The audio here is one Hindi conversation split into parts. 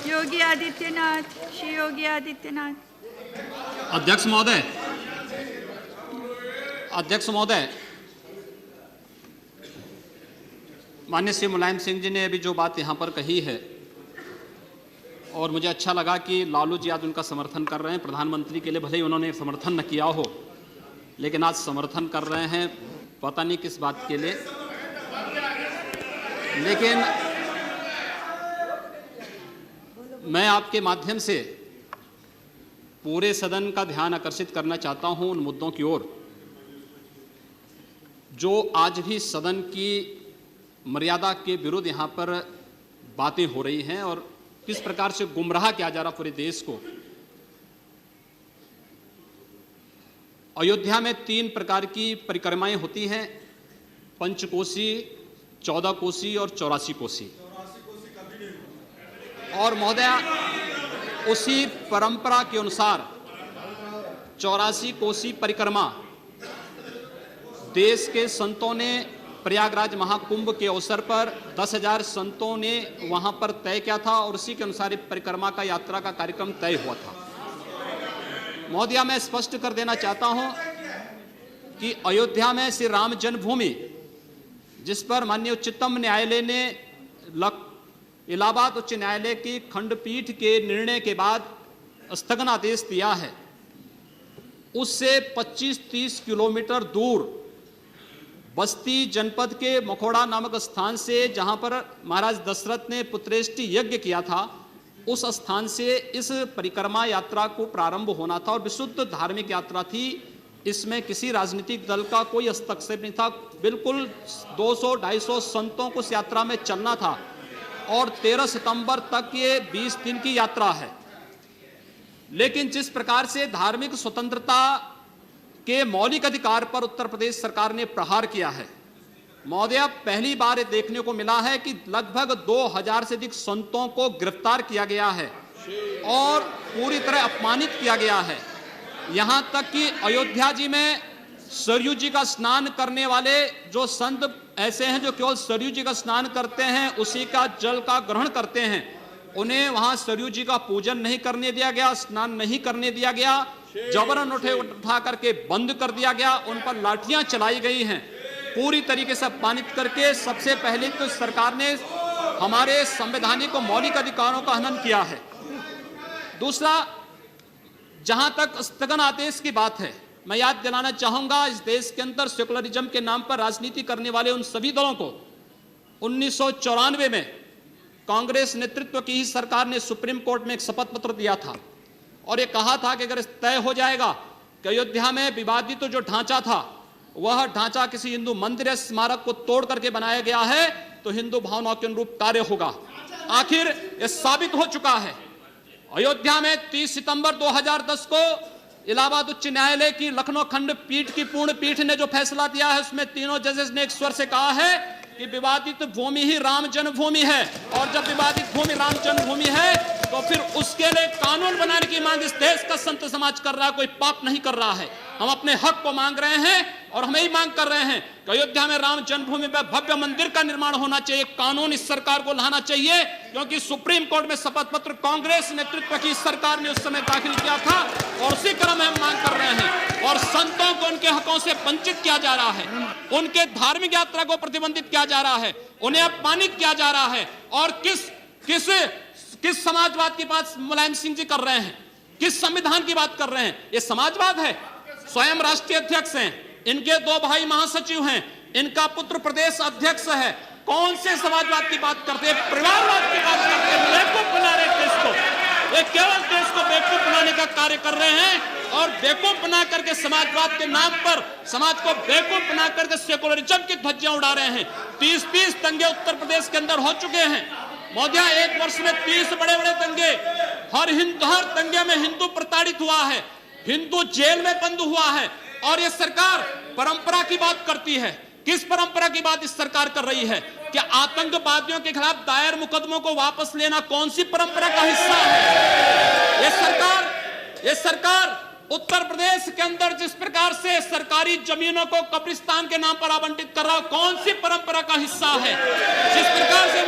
योगी आदित्यनाथ, श्री योगी आदित्यनाथ। अध्यक्ष महोदय, अध्यक्ष महोदय, माननीय श्री मुलायम सिंह जी ने अभी जो बात यहाँ पर कही है और मुझे अच्छा लगा कि लालू जी आज उनका समर्थन कर रहे हैं। प्रधानमंत्री के लिए भले ही उन्होंने समर्थन न किया हो, लेकिन आज समर्थन कर रहे हैं, पता नहीं किस बात के लिए। लेकिन मैं आपके माध्यम से पूरे सदन का ध्यान आकर्षित करना चाहता हूं उन मुद्दों की ओर जो आज भी सदन की मर्यादा के विरुद्ध यहाँ पर बातें हो रही हैं और किस प्रकार से गुमराह किया जा रहा पूरे देश को। अयोध्या में 3 प्रकार की परिक्रमाएं होती हैं, पंचकोसी, 14 कोसी और 84 कोसी। और महोदया, उसी परंपरा के अनुसार 84 कोसी परिक्रमा देश के संतों ने प्रयागराज महाकुंभ के अवसर पर 10,000 संतों ने वहां पर तय किया था और उसी के अनुसार परिक्रमा का यात्रा का कार्यक्रम तय हुआ था। महोदया, मैं स्पष्ट कर देना चाहता हूं कि अयोध्या में श्री राम जन्मभूमि, जिस पर माननीय उच्चतम न्यायालय ने इलाहाबाद उच्च न्यायालय की खंडपीठ के निर्णय के बाद स्थगनादेश दिया है, उससे 25-30 किलोमीटर दूर बस्ती जनपद के मखोड़ा नामक स्थान से, जहां पर महाराज दशरथ ने पुत्रेष्टि यज्ञ किया था, उस स्थान से इस परिक्रमा यात्रा को प्रारंभ होना था और विशुद्ध धार्मिक यात्रा थी। इसमें किसी राजनीतिक दल का कोई हस्तक्षेप नहीं था। बिल्कुल 200-250 संतों को इस यात्रा में चलना था और 13 सितंबर तक ये 20 दिन की यात्रा है। लेकिन जिस प्रकार से धार्मिक स्वतंत्रता के मौलिक अधिकार पर उत्तर प्रदेश सरकार ने प्रहार किया है, महोदय, पहली बार देखने को मिला है कि लगभग 2000 से अधिक संतों को गिरफ्तार किया गया है और पूरी तरह अपमानित किया गया है। यहां तक कि अयोध्या जी में सरयू जी का स्नान करने वाले जो संत ऐसे हैं जो केवल सरयू जी का स्नान करते हैं, उसी का जल का ग्रहण करते हैं, उन्हें वहां सरयू जी का पूजन नहीं करने दिया गया, स्नान नहीं करने दिया गया, जबरन उठा करके बंद कर दिया गया, उन पर लाठियां चलाई गई हैं, पूरी तरीके से अपमानित करके। सबसे पहले तो सरकार ने हमारे संवैधानिक और मौलिक अधिकारों का हनन किया है। दूसरा, जहां तक स्थगन आदेश की बात है, मैं याद दिलाना चाहूंगा, इस देश के अंदर सेकुलरिज्म के नाम पर राजनीति करने वाले उन सभी दलों को 1994 में कांग्रेस नेतृत्व की ही सरकार ने सुप्रीम कोर्ट में एक शपथ पत्र दिया था और ये कहा था कि अगर तय हो जाएगा कि अयोध्या में विवादित जो ढांचा था वह ढांचा किसी हिंदू मंदिर या स्मारक को तोड़ करके बनाया गया है, तो हिंदू भावनाओं के अनुरूप कार्य होगा। आखिर यह साबित हो चुका है। अयोध्या में 30 सितंबर 2010 को इलाहाबाद उच्च न्यायालय की लखनऊ खंडपीठ की पूर्ण पीठ ने जो फैसला दिया है, उसमें तीनों जजेस ने एक स्वर से कहा है कि विवादित भूमि ही राम जन्मभूमि है और जब विवादित भूमि राम जन्मभूमि है तो फिर उसके लिए कानून बनाने की मांग इस देश का संत समाज कर रहा है, कोई पाप नहीं कर रहा है। हम अपने हक को मांग रहे हैं और हम यही मांग कर रहे हैं कि अयोध्या में राम जन्मभूमि पर भव्य मंदिर का निर्माण होना चाहिए, कानून इस सरकार को लाना चाहिए, क्योंकि सुप्रीम कोर्ट में शपथ पत्र कांग्रेस नेतृत्व की सरकार ने उस समय दाखिल किया था और उसी क्रम में हम मांग कर रहे हैं। और संतों को उनके हकों से वंचित किया जा रहा है, उनके धार्मिक यात्रा को प्रतिबंधित किया जा रहा है, उन्हें अपमानित किया जा रहा है। और किस समाजवाद की बात मुलायम सिंह जी कर रहे हैं, किस संविधान की बात कर रहे हैं? ये समाजवाद है। स्वयं राष्ट्रीय अध्यक्ष हैं, इनके 2 भाई महासचिव हैं, इनका पुत्र प्रदेश अध्यक्ष है। कौन से समाजवाद की बात करते हैं? परिवारवाद की बात करते हैं। बेवकूफ बना रहे देश को, ये केवल देश को बेवकूफ बनाने का कार्य कर रहे हैं और बेवकूफ बना करके समाजवाद के नाम पर समाज को बेवकूफ बना करके सेकुलरिज्म की ध्वजियां उड़ा रहे हैं। 30 दंगे उत्तर प्रदेश के अंदर हो चुके हैं महोदय, एक वर्ष में 30 बड़े-बड़े दंगे। हर दंगे में हिंदू प्रताड़ित हुआ है, हिंदू जेल में बंद हुआ है और ये सरकार परंपरा की बात करती है। किस परंपरा की बात इस सरकार कर रही है? कि आतंकवादियों के खिलाफ दायर मुकदमों को वापस लेना कौन सी परंपरा का हिस्सा है? ये सरकार उत्तर प्रदेश के अंदर जिस प्रकार से सरकारी जमीनों को कब्रिस्तान के नाम पर आवंटित कर रहा है, कौन सी परंपरा का हिस्सा है? जिस प्रकार से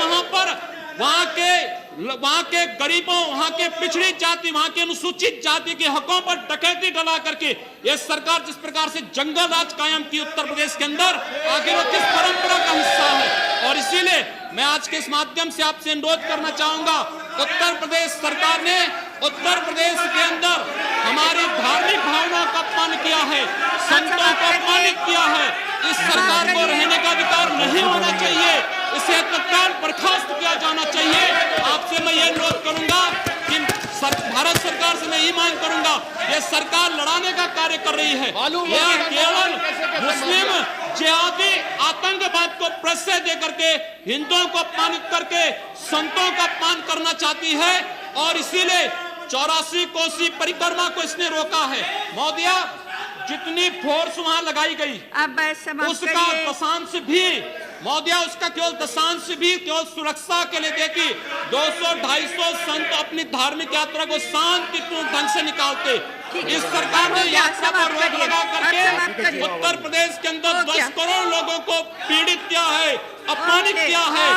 वहां के वहां के गरीबों, वहां के पिछड़ी जाति, वहां के अनुसूचित जाति के हकों पर डकैती डला करके यह सरकार जिस प्रकार से जंगल राज कायम की उत्तर प्रदेश के अंदर, आखिर वो किस परंपरा का हिस्सा है। और इसीलिए मैं आज के इस माध्यम से आपसे अनुरोध करना चाहूंगा, उत्तर प्रदेश सरकार ने उत्तर प्रदेश के अंदर हमारी धार्मिक भावनाओं का अपमान किया है, संतों को अपमानित किया है। इस सरकार को रहने का अधिकार नहीं होना चाहिए, इसे तत्काल बर्खास्त किया जाना चाहिए। आपसे मैं ये अनुरोध करूंगा कि भारत सरकार से मैं ये मांग करूंगा, ये सरकार लड़ाने का कार्य कर रही है, यह केवल मुस्लिम जिहादी आतंकवाद को प्रश्रय दे करके हिंदुओं को अपमानित करके संतों का अपमान करना चाहती है। और इसीलिए 84 कोसी परिक्रमा को इसने रोका है। महोदया, जितनी फोर्स वहां लगाई गई उसका दशांश भी, महोदया, उसका केवल दशांश भी केवल सुरक्षा के लिए देखी 200-250 संत अपनी धार्मिक यात्रा को शांतिपूर्ण ढंग से निकालते। इस सरकार ने यात्रा पर रोक लगा करके उत्तर प्रदेश के अंदर 10 करोड़ लोगों को पीड़ित किया है, अपमानित किया है,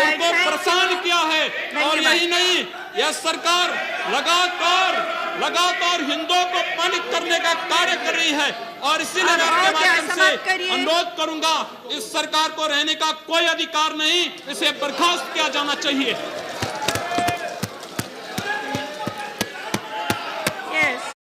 उनको परेशान किया है। और यही नहीं, यह सरकार लगातार हिंदुओं को अपमानित करने का कार्य कर रही है। और इसीलिए मैं आपके माध्यम से अनुरोध करूंगा, इस सरकार को रहने का कोई अधिकार नहीं, इसे बर्खास्त किया जाना चाहिए।